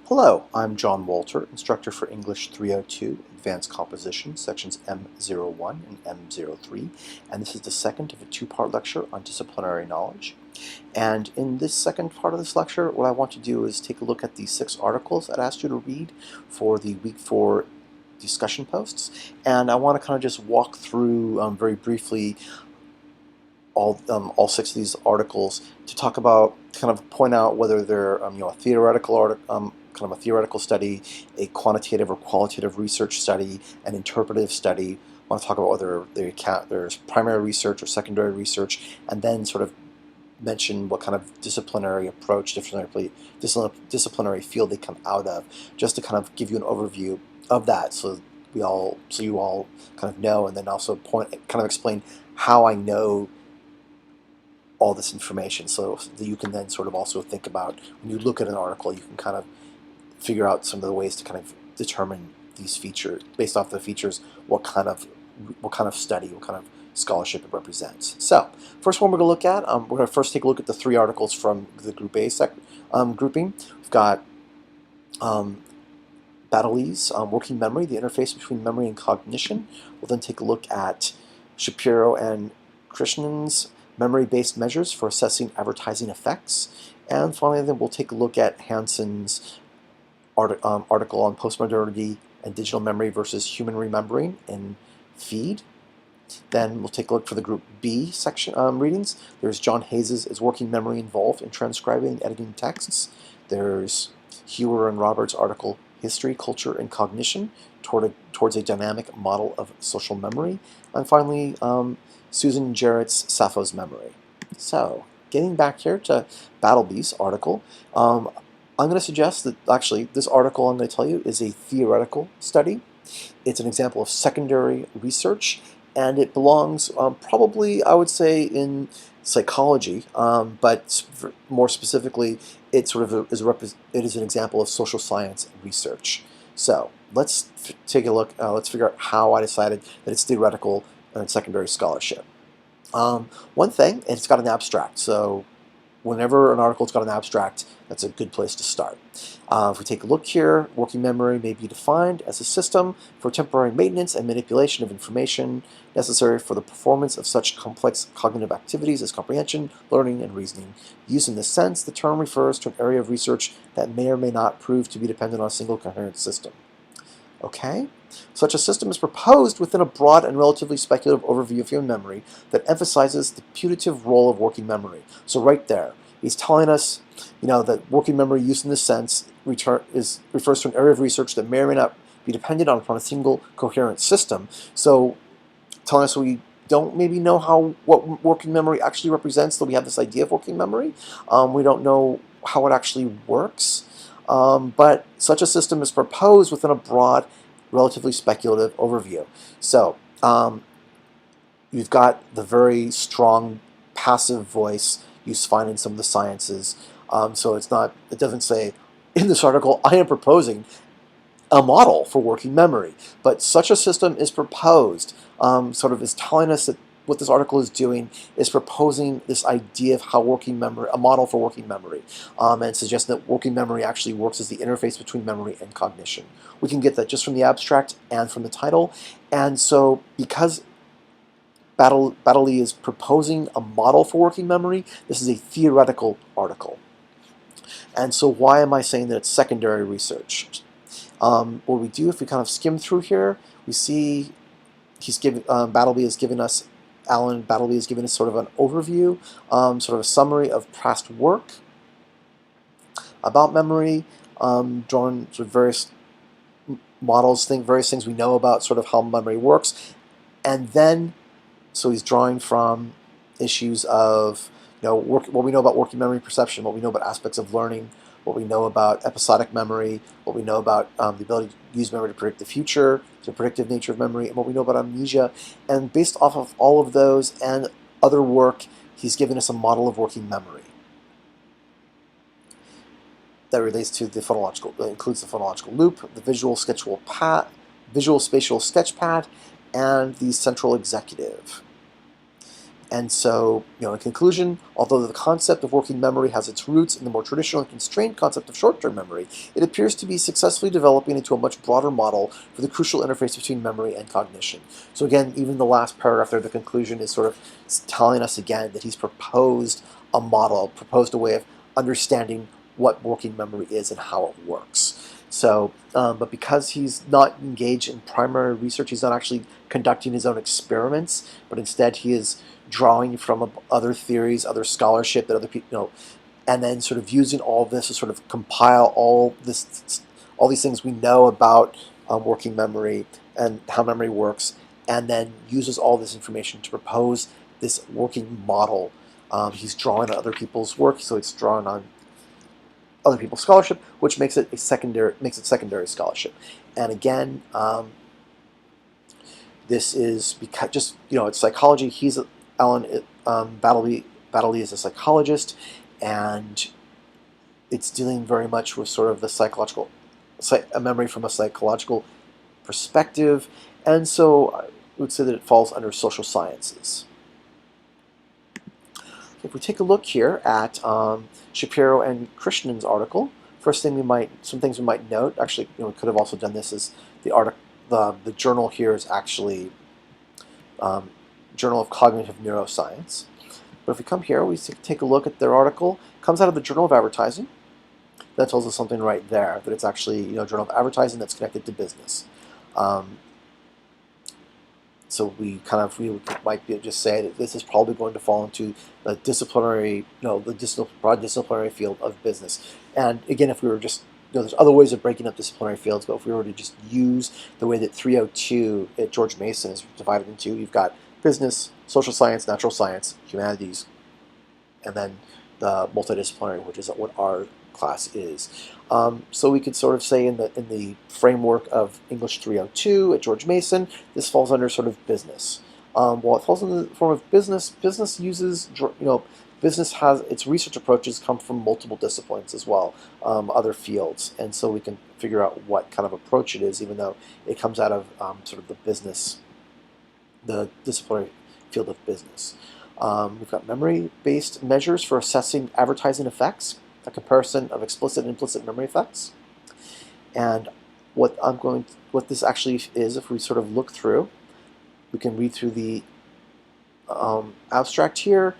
Hello, I'm John Walter, instructor for English 302, Advanced Composition, sections M01 and M03, and this is the second of a two-part lecture on disciplinary knowledge. And in this second part of this lecture, what I want to do is take a look at the 6 articles I'd asked you to read for the week 4 discussion posts, and I want to kind of just walk through very briefly all 6 of these articles to talk about, kind of point out whether they're a theoretical kind of a theoretical study, a quantitative or qualitative research study, an interpretive study. I want to talk about whether there's primary research or secondary research, and then sort of mention what kind of disciplinary approach, disciplinary field they come out of, just to kind of give you an overview of that, so you all kind of know, and then also kind of explain how I know all this information, so that you can then sort of also think about, when you look at an article, you can kind of figure out some of the ways to kind of determine these features, based off the features, what kind of study, what kind of scholarship it represents. So, first one we're going to look at, we're going to first take a look at the 3 articles from the Group A grouping. We've got Baddeley's Working Memory, the interface between memory and cognition. We'll then take a look at Shapiro and Krishnan's Memory-Based Measures for Assessing Advertising Effects. And finally, then we'll take a look at Hansen's article on postmodernity and digital memory versus human remembering in Feed. Then we'll take a look for the Group B section readings. There's John Hayes's Is Working Memory Involved in Transcribing and Editing Texts? There's Hewer and Roberts' article History, Culture, and Cognition towards a Dynamic Model of Social Memory. And finally, Susan Jarrett's Sappho's Memory. So, getting back here to Baddeley's article, I'm going to suggest that actually this article I'm going to tell you is a theoretical study. It's an example of secondary research, and it belongs probably, I would say, in psychology, but more specifically, it sort of is an example of social science research. So let's take a look. Let's figure out how I decided that it's theoretical and secondary scholarship. One thing, it's got an abstract. So whenever an article's got an abstract, that's a good place to start. If we take a look here, working memory may be defined as a system for temporary maintenance and manipulation of information necessary for the performance of such complex cognitive activities as comprehension, learning, and reasoning. Used in this sense, the term refers to an area of research that may or may not prove to be dependent on a single coherent system. Okay? Such a system is proposed within a broad and relatively speculative overview of human memory that emphasizes the putative role of working memory. So right there, he's telling us, that working memory used in this sense refers to an area of research that may or may not be dependent upon a single coherent system. So telling us we don't maybe know what working memory actually represents, though we have this idea of working memory. We don't know how it actually works. But such a system is proposed within a broad, relatively speculative overview. So you've got the very strong passive voice you find in some of the sciences. So it doesn't say, in this article, I am proposing a model for working memory. But such a system is proposed, sort of is telling us that what this article is doing is proposing this idea of how working memory, a model for working memory, and suggesting that working memory actually works as the interface between memory and cognition. We can get that just from the abstract and from the title. And so because Baddeley is proposing a model for working memory, this is a theoretical article. And so why am I saying that it's secondary research? What we do, if we kind of skim through here, we see Baddeley has given us sort of an overview, sort of a summary of past work about memory, drawn sort of various models, various things we know about sort of how memory works, and then so he's drawing from issues of what we know about working memory perception, what we know about aspects of learning, what we know about episodic memory, what we know about the ability to use memory to predict the future, the predictive nature of memory, and what we know about amnesia. And based off of all of those and other work, he's given us a model of working memory that relates to the phonological, includes the phonological loop, the visual spatial sketch pad, and the central executive. And so, in conclusion, although the concept of working memory has its roots in the more traditional and constrained concept of short-term memory, it appears to be successfully developing into a much broader model for the crucial interface between memory and cognition. So again, even the last paragraph there, the conclusion, is sort of telling us again that he's proposed a model, proposed a way of understanding what working memory is and how it works. So, but because he's not engaged in primary research, he's not actually conducting his own experiments, but instead he is drawing from other theories, other scholarship that other people, and then sort of using all of this to sort of compile all these things we know about working memory and how memory works, and then uses all this information to propose this working model. He's drawing on other people's work, so it's drawn on other people's scholarship, which makes it secondary scholarship. And again, this is because it's psychology. Alan Battley is a psychologist, and it's dealing very much with sort of the a memory from a psychological perspective, and so I would say that it falls under social sciences. If we take a look here at Shapiro and Krishnen's article, some things we might note. Actually, we could have also done this as the journal here is actually Journal of Cognitive Neuroscience. But if we come here, we take a look at their article. It comes out of the Journal of Advertising. That tells us something right there, that it's actually Journal of Advertising that's connected to business. So we might just say that this is probably going to fall into the broad disciplinary field of business. And again, if we were just, there's other ways of breaking up disciplinary fields, but if we were to just use the way that 302 at George Mason is divided into, you've got business, social science, natural science, humanities, and then the multidisciplinary, which is what our class is. So we could sort of say in the framework of English 302 at George Mason, this falls under sort of business. While it falls in the form of business, business uses, business has its research approaches come from multiple disciplines as well, other fields, and so we can figure out what kind of approach it is, even though it comes out of sort of the disciplinary field of business. We've got memory-based measures for assessing advertising effects, a comparison of explicit and implicit memory effects. And what this actually is, if we sort of look through, we can read through the abstract here.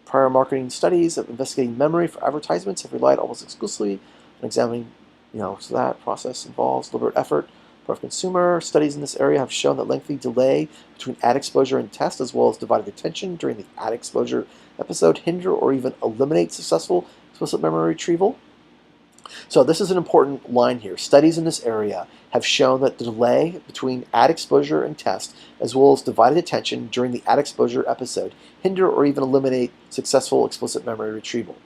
Prior marketing studies of investigating memory for advertisements have relied almost exclusively on examining, so that process involves deliberate effort for consumer. Studies in this area have shown that lengthy delay between ad exposure and test, as well as divided attention during the ad exposure episode, hinder or even eliminate successful explicit memory retrieval. So this is an important line here. Studies in this area have shown that the delay between ad exposure and test, as well as divided attention during the ad exposure episode, hinder or even eliminate successful explicit memory retrieval.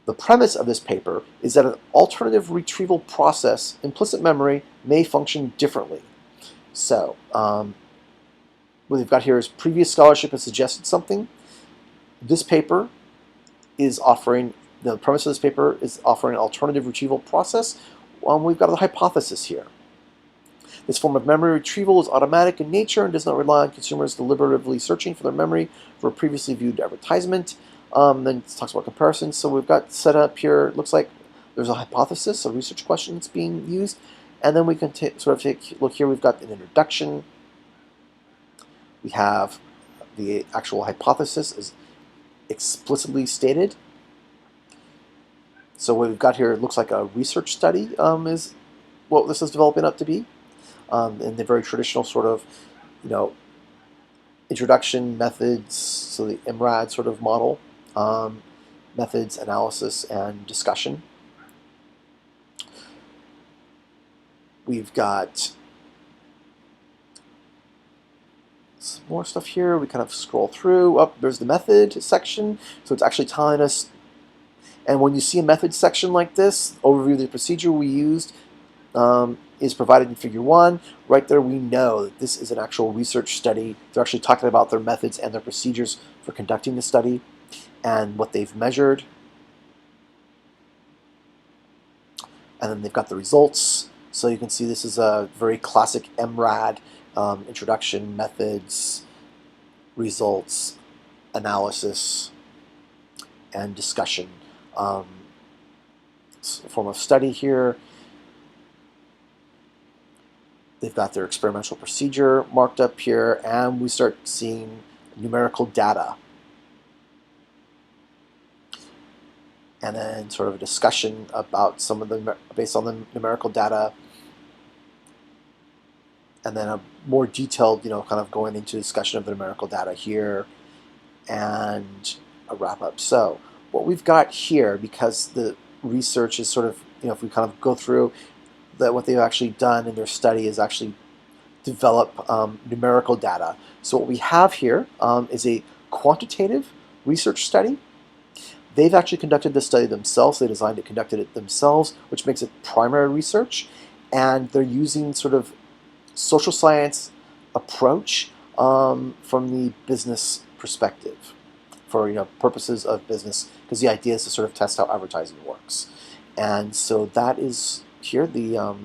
The premise of this paper is that an alternative retrieval process, implicit memory, may function differently. So what we've got here is previous scholarship has suggested something. This paper is offering, the premise of this paper is offering an alternative retrieval process. We've got a hypothesis here. This form of memory retrieval is automatic in nature and does not rely on consumers deliberatively searching for their memory for a previously viewed advertisement. Then it talks about comparisons. So we've got set up here, it looks like there's a hypothesis, a research question that's being used. And then we can sort of take a look here. We've got an introduction. We have the actual hypothesis is explicitly stated. So what we've got here, it looks like a research study is what this is developing up to be. In the very traditional sort of, introduction, methods, so the MRAD sort of model, methods, analysis, and discussion. We've got some more stuff here. We kind of scroll through. Up there's the method section. So it's actually telling us, and when you see a method section like this, overview of the procedure we used is provided in Figure 1. Right there we know that this is an actual research study. They're actually talking about their methods and their procedures for conducting the study and what they've measured. And then they've got the results. So you can see this is a very classic MRAD, introduction, methods, results, analysis, and discussion. Form of study here. They've got their experimental procedure marked up here, and we start seeing numerical data. And then sort of a discussion about some of the, based on the numerical data, and then a more detailed, kind of going into discussion of the numerical data here, and a wrap up. So what we've got here, because the research is sort of, if we kind of go through that, what they've actually done in their study is actually develop numerical data. So what we have here is a quantitative research study. They've actually conducted this study themselves. They designed it, conducted it themselves, which makes it primary research. And they're using sort of social science approach from the business perspective for purposes of business, because the idea is to sort of test how advertising works. And so that is here the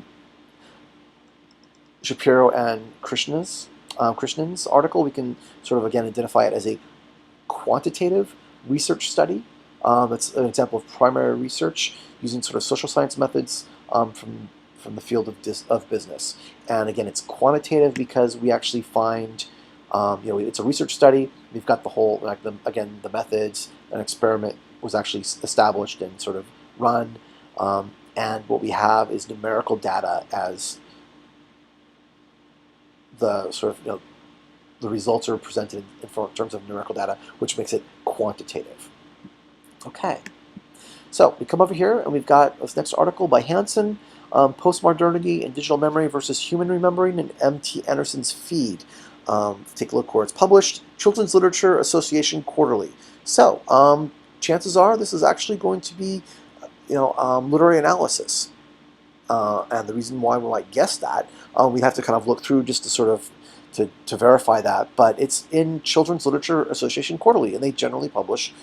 Shapiro and Krishnan's article. We can sort of again identify it as a quantitative research study. It's an example of primary research using sort of social science methods from the field of business. And again, it's quantitative because we actually find, it's a research study. We've got the whole, again, the methods. An experiment was actually established and sort of run. And what we have is numerical data as the sort of, the results are presented in terms of numerical data, which makes it quantitative. Okay, so we come over here and we've got this next article by Hansen, Postmodernity and Digital Memory versus Human Remembering in M.T. Anderson's Feed. Take a look where it's published, Children's Literature Association Quarterly. So chances are this is actually going to be literary analysis. And the reason why we might guess that, we have to kind of look through just to sort of to verify that, but it's in Children's Literature Association Quarterly, and they generally publish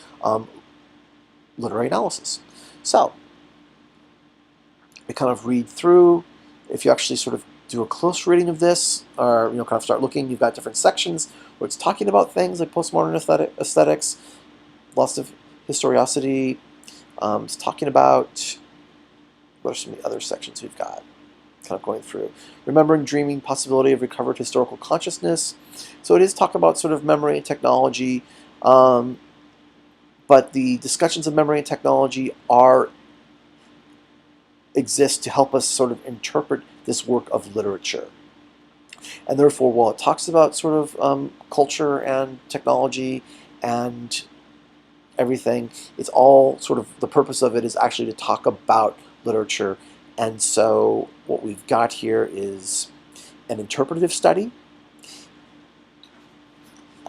literary analysis. So we kind of read through. If you actually sort of do a close reading of this, or kind of start looking, you've got different sections where it's talking about things like postmodern aesthetics, loss of historicity. It's talking about, what are some of the other sections we've got? Kind of going through. Remembering, dreaming, possibility of recovered historical consciousness. So it is talking about sort of memory and technology, but the discussions of memory and technology exist to help us sort of interpret this work of literature. And therefore, while it talks about sort of culture and technology and everything, it's all sort of, the purpose of it is actually to talk about literature. And so what we've got here is an interpretive study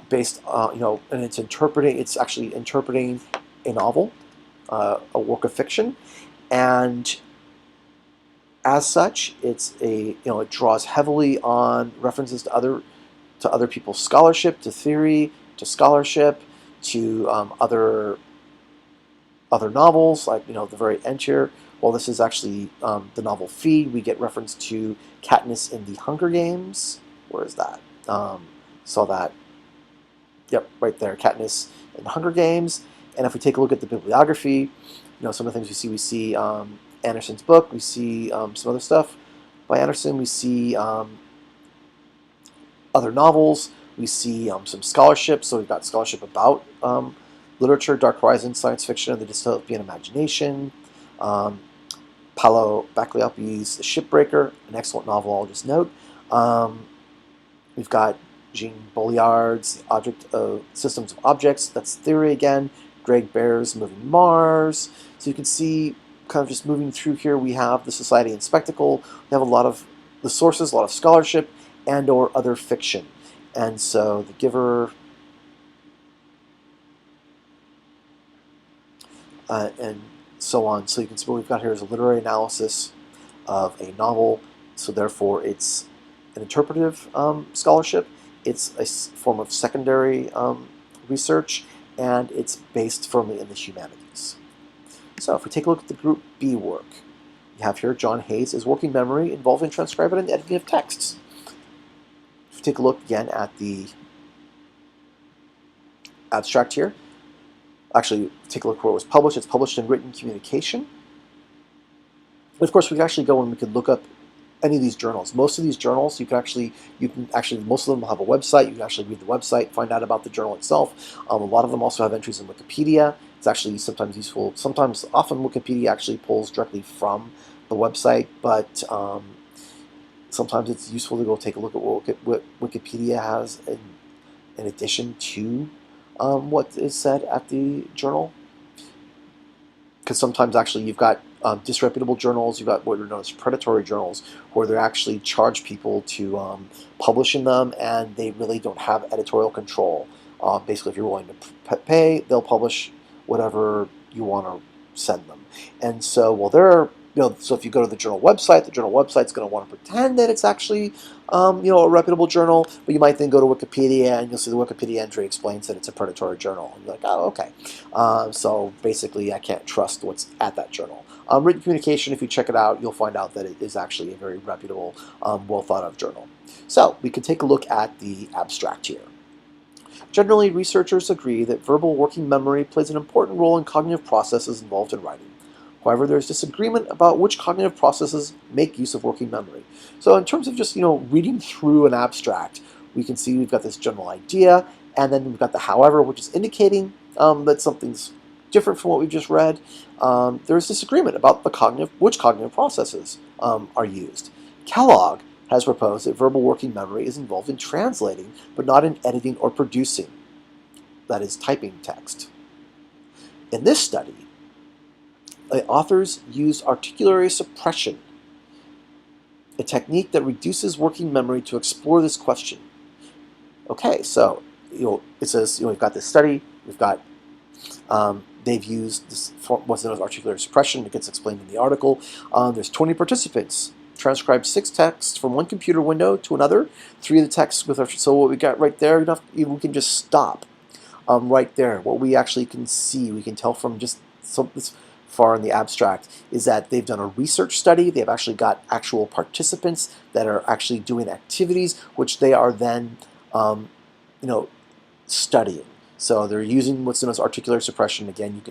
based, and it's actually interpreting a novel, a work of fiction, and as such, it's it draws heavily on references to other people's scholarship, to theory, to scholarship, to other novels, like the very end here. Well, this is actually the novel Feed. We get reference to Katniss in the Hunger Games. Where is that? Saw that. Yep, right there, Katniss in the Hunger Games. And if we take a look at the bibliography, some of the things we see Anderson's book, we see some other stuff by Anderson, we see other novels, we see some scholarship. So we've got scholarship about literature, Dark Horizon, science fiction, and the dystopian imagination. Paolo Bagliappi's The Shipbreaker, an excellent novel, I'll just note. We've got Jean Bolliard's Systems of Objects, that's theory again. Greg Bear's Moving Mars. So you can see, kind of just moving through here, we have The Society and Spectacle. We have a lot of the sources, a lot of scholarship, and or other fiction. And so The Giver, and so on. So you can see what we've got here is a literary analysis of a novel. So therefore, it's an interpretive scholarship. It's a form of secondary research, and it's based firmly in the humanities. So if we take a look at the Group B work, you have here John Hayes' working memory involving transcribing and editing of texts. If we take a look again at the abstract here. Actually, take a look where it was published. It's published in Written Communication. And of course, we can actually go and we can look up any of these journals. Most of these journals, most of them have a website. You can actually read the website, find out about the journal itself. A lot of them also have entries in Wikipedia. It's actually sometimes useful. Often Wikipedia actually pulls directly from the website, but sometimes it's useful to go take a look at what Wikipedia has in addition to what is said at the journal. Because sometimes actually you've got disreputable journals, you've got what are known as predatory journals, where they actually charge people to publish in them, and they really don't have editorial control. Basically, if you're willing to pay, they'll publish whatever you want to send them. And so, well, so if you go to the journal website's going to want to pretend that it's actually, a reputable journal, but you might then go to Wikipedia and you'll see the Wikipedia entry explains that it's a predatory journal. And you're like, oh, okay. So basically, I can't trust what's at that journal. Written Communication, if you check it out, you'll find out that it is actually a very reputable, well thought of journal. So we can take a look at the abstract here. Generally, researchers agree that verbal working memory plays an important role in cognitive processes involved in writing. However, there's disagreement about which cognitive processes make use of working memory. So in terms of just, reading through an abstract, we can see we've got this general idea, and then we've got the however, which is indicating that something's different from what we've just read. There's disagreement about which cognitive processes are used. Kellogg has proposed that verbal working memory is involved in translating, but not in editing or producing, that is, typing text. In this study, the authors used articulatory suppression, a technique that reduces working memory to explore this question. Okay, so it says we've got this study, we've got they've used this what's known as articulatory suppression. It gets explained in the article. There's 20 participants. Transcribed 6 texts from one computer window to another. 3 of the texts so what we got right there, we can just stop right there. What we actually can see, we can tell from just this far in the abstract, is that they've done a research study. They've actually got actual participants that are actually doing activities, which they are then, studying. So they're using what's known as articulatory suppression. Again,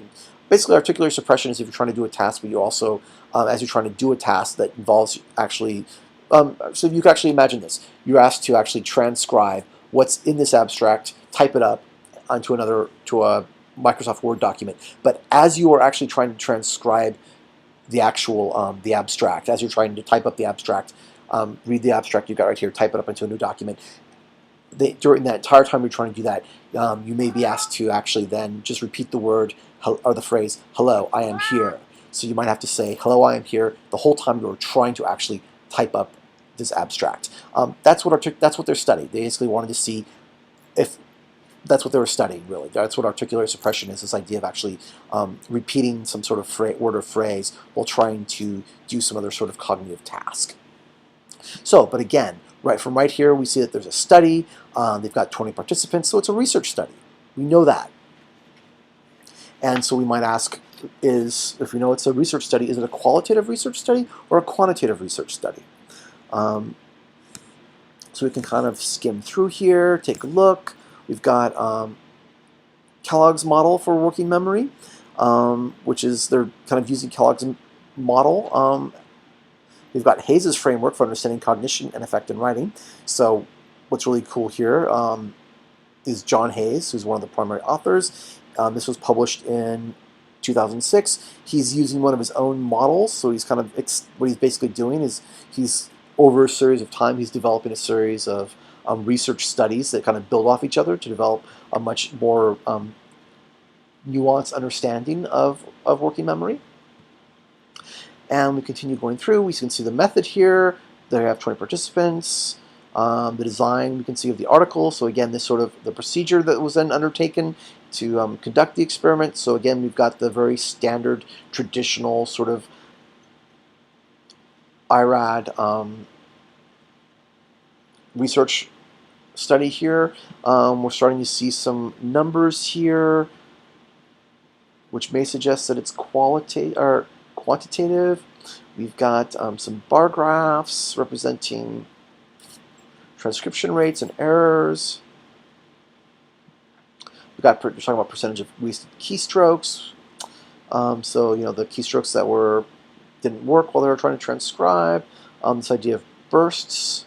basically articulatory suppression is if you're trying to do a task, but you also, as you're trying to do a task that involves actually, so you can actually imagine this. You're asked to actually transcribe what's in this abstract, type it up onto to a Microsoft Word document. But as you are actually trying to transcribe the actual, the abstract, as you're trying to type up the abstract, read the abstract you got right here, type it up into a new document, during that entire time you're trying to do that, you may be asked to actually then just repeat the word or the phrase, hello, I am here. So you might have to say, hello, I am here, the whole time you're trying to actually type up this abstract. That's what they're studying. They basically wanted to see if that's what they were studying, really. That's what articulatory suppression is, this idea of actually repeating some sort of word or phrase while trying to do some other sort of cognitive task. So, but again, from right here, we see that there's a study. They've got 20 participants, so it's a research study. We know that. And so we might ask, if we know it's a research study, is it a qualitative research study or a quantitative research study? So we can kind of skim through here, take a look. We've got Kellogg's model for working memory, which is they're kind of using Kellogg's model. We've got Hayes' framework for understanding cognition and effect in writing. So what's really cool here is John Hayes, who's one of the primary authors. This was published in 2006. He's using one of his own models, so he's kind of, what he's basically doing is he's, over a series of time, he's developing a series of research studies that kind of build off each other to develop a much more nuanced understanding of working memory. And we continue going through. We can see the method here. They have 20 participants. The design we can see of the article. So again, this sort of the procedure that was then undertaken to conduct the experiment. So again, we've got the very standard, traditional sort of IRAD research study here. We're starting to see some numbers here, which may suggest that it's quantitative. We've got some bar graphs representing transcription rates and errors. we're talking about percentage of wasted keystrokes. So the keystrokes that didn't work while they were trying to transcribe. This idea of bursts,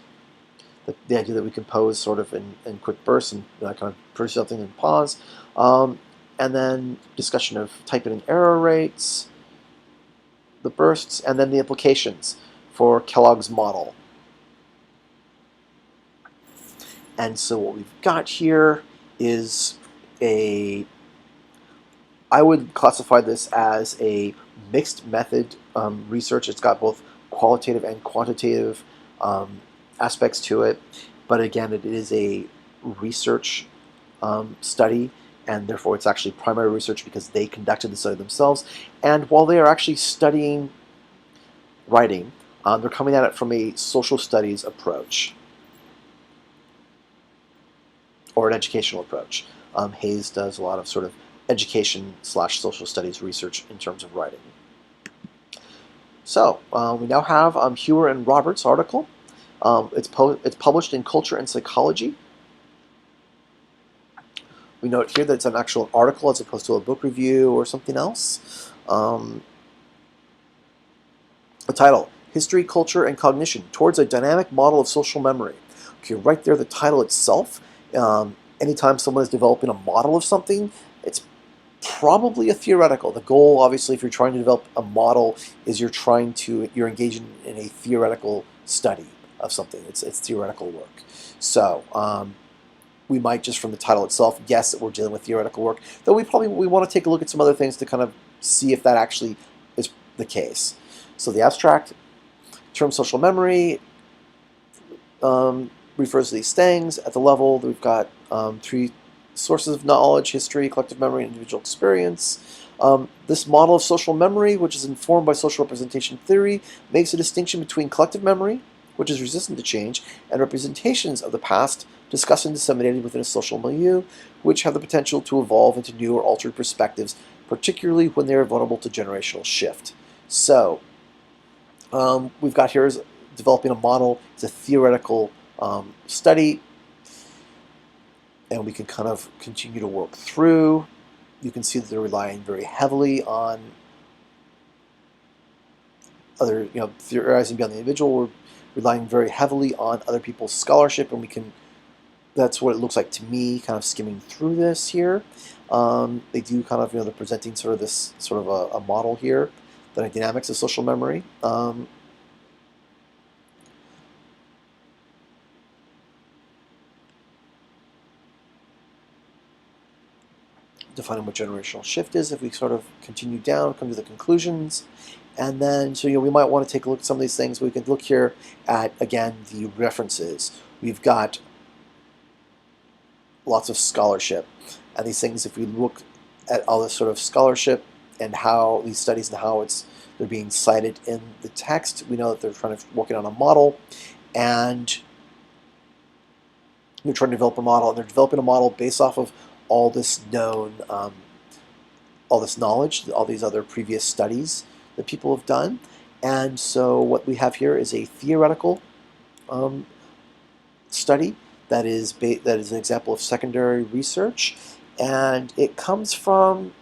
the idea that we compose sort of in quick bursts and kind of produce something and pause. And then discussion of typing and error rates, the bursts, and then the implications for Kellogg's model. And so what we've got here is I would classify this as a mixed method research. It's got both qualitative and quantitative aspects to it, but again, it is a research study, and therefore it's actually primary research because they conducted the study themselves. And while they are actually studying writing, they're coming at it from a social studies approach or an educational approach. Hayes does a lot of sort of education/social studies research in terms of writing. So we now have Hewer and Roberts' article. It's published in Culture and Psychology. We note here that it's an actual article as opposed to a book review or something else. The title, History, Culture, and Cognition Towards a Dynamic Model of Social Memory. Okay, right there, the title itself. Anytime someone is developing a model of something, it's probably a theoretical. The goal, obviously, if you're trying to develop a model, is you're engaging in a theoretical study of something. It's theoretical work. So we might just from the title itself guess that we're dealing with theoretical work, though we want to take a look at some other things to kind of see if that actually is the case. So the abstract term social memory refers to these things. At the level, we've got 3 sources of knowledge: history, collective memory, and individual experience. This model of social memory, which is informed by social representation theory, makes a distinction between collective memory, which is resistant to change, and representations of the past discussed and disseminated within a social milieu, which have the potential to evolve into new or altered perspectives, particularly when they are vulnerable to generational shift. So we've got here is developing a model. It's a theoretical study, and we can kind of continue to work through. You can see that they're relying very heavily on other, theorizing beyond the individual. We're relying very heavily on other people's scholarship, and that's what it looks like to me, kind of skimming through this here. They do kind of, they're presenting sort of this sort of a model here, the dynamics of social memory. Defining what generational shift is. If we sort of continue down, come to the conclusions, and then so we might want to take a look at some of these things. We can look here at, again, the references. We've got lots of scholarship, and these things, if we look at all this sort of scholarship and how these studies and how they're being cited in the text, we know that they're working on a model, and they're trying to develop a model, and they're developing a model based off of all this known, all this knowledge, all these other previous studies that people have done. And so what we have here is a theoretical study that is an example of secondary research, and it comes from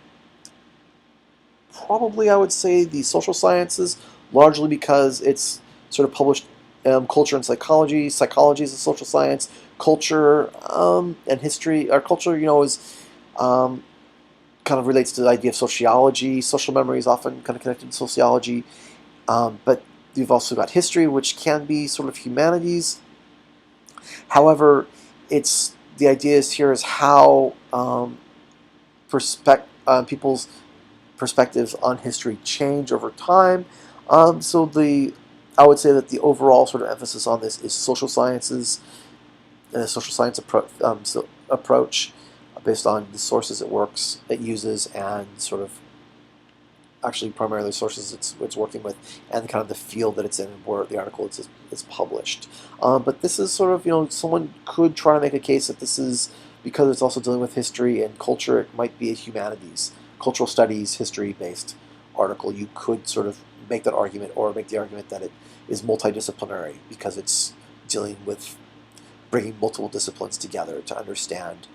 probably, I would say, the social sciences, largely because it's sort of published culture and psychology. Psychology is a social science. Culture and history, or culture, is kind of relates to the idea of sociology. Social memory is often kind of connected to sociology, but you've also got history, which can be sort of humanities. However, the idea here is how people's perspectives on history change over time. I would say that the overall sort of emphasis on this is social sciences. A social science approach based on the sources it uses, and sort of actually primarily sources it's working with, and kind of the field that it's in where the article is published. But this is sort of, someone could try to make a case that this is, because it's also dealing with history and culture, it might be a humanities, cultural studies, history-based article. You could sort of make that argument, or make the argument that it is multidisciplinary because it's dealing with bringing multiple disciplines together to understand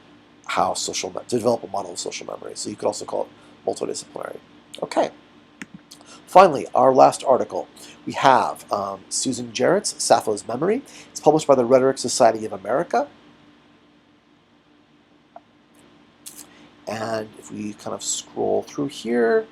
how to develop a model of social memory. So you could also call it multidisciplinary. Okay. Finally, our last article. We have Susan Jarrett's Sappho's Memory. It's published by the Rhetoric Society of America. And if we kind of scroll through here,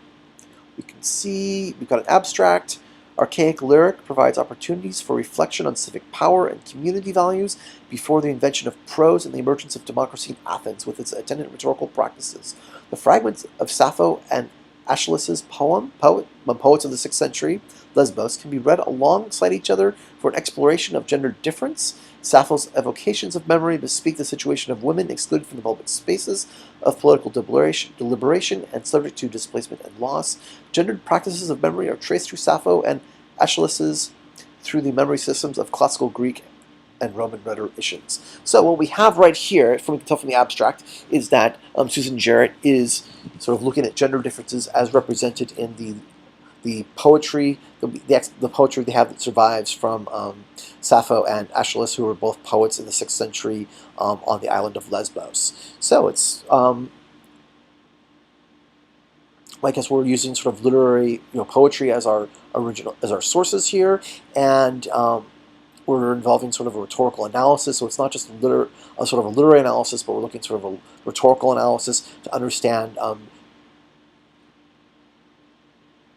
we can see we've got an abstract. Archaic lyric provides opportunities for reflection on civic power and community values before the invention of prose and the emergence of democracy in Athens with its attendant rhetorical practices. The fragments of Sappho and Aeschylus's poets of the 6th century, Lesbos, can be read alongside each other for an exploration of gender difference. Sappho's evocations of memory bespeak the situation of women excluded from the public spaces of political deliberation and subject to displacement and loss. Gendered practices of memory are traced through Sappho and Aeschylus's through the memory systems of classical Greek and Roman rhetoricians. So what we have right here, from we can tell from the abstract, is that Susan Jarrett is sort of looking at gender differences as represented in the poetry, the poetry they have that survives from Sappho and Aeschylus, who were both poets in the 6th century on the island of Lesbos. So it's, I guess we're using sort of literary, poetry as our sources here, and we're involving sort of a rhetorical analysis. So it's not just sort of a literary analysis, but we're looking sort of a rhetorical analysis to understand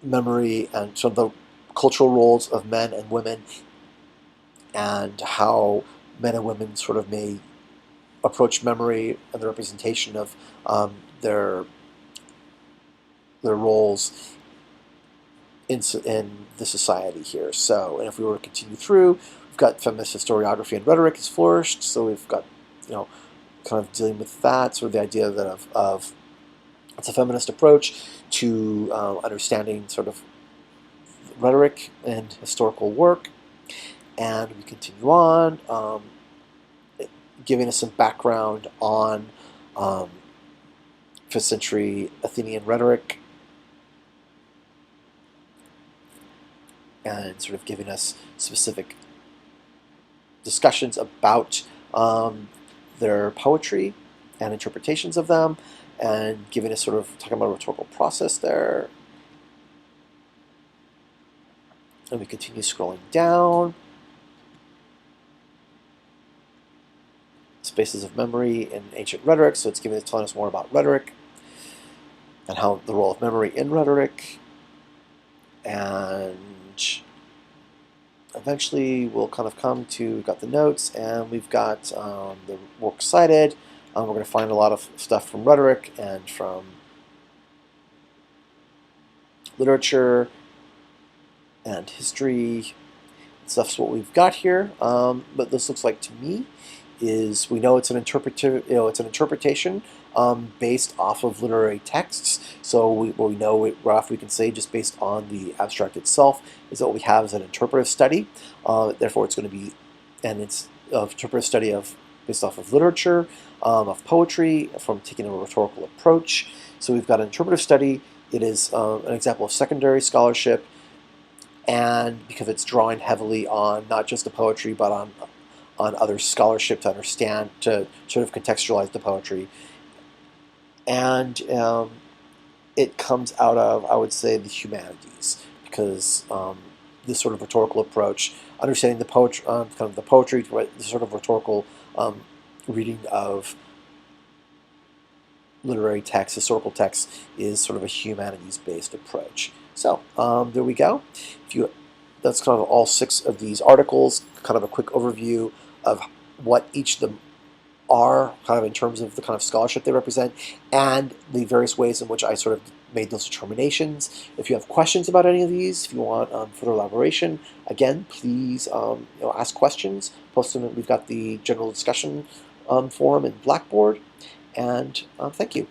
memory and sort of the cultural roles of men and women, and how men and women sort of may approach memory and the representation of their roles in the society here. So, and if we were to continue through, we've got feminist historiography and rhetoric has flourished. So we've got, kind of dealing with that, sort of the idea that of it's a feminist approach to understanding sort of rhetoric and historical work. And we continue on, giving us some background on 5th century Athenian rhetoric, and sort of giving us specific discussions about their poetry and interpretations of them, and giving us sort of talking about a rhetorical process there. And we continue scrolling down. Spaces of memory in ancient rhetoric, so it's telling us more about rhetoric and how the role of memory in rhetoric. And eventually we'll kind of come to, we've got the notes, and we've got the works cited. We're going to find a lot of stuff from rhetoric and from literature and history. Stuff's what we've got here. But this looks like to me is, we know it's an interpretation based off of literary texts. So what we know, what we can say just based on the abstract itself, is that what we have is an interpretive study. Therefore, it's going to be, and it's an interpretive study based off of literature, of poetry, from taking a rhetorical approach. So we've got an interpretive study. It is an example of secondary scholarship, and because it's drawing heavily on not just the poetry, but on other scholarship to understand, to sort of contextualize the poetry. And it comes out of, I would say, the humanities, because this sort of rhetorical approach, understanding the poetry, kind of the poetry, the sort of rhetorical reading of literary texts, historical texts, is sort of a humanities-based approach. So there we go. That's kind of all 6 of these articles, kind of a quick overview of what each of them are, kind of in terms of the kind of scholarship they represent, and the various ways in which I sort of made those determinations. If you have questions about any of these, if you want further elaboration, again, please ask questions. Post them. We've got the general discussion forum in Blackboard, and thank you.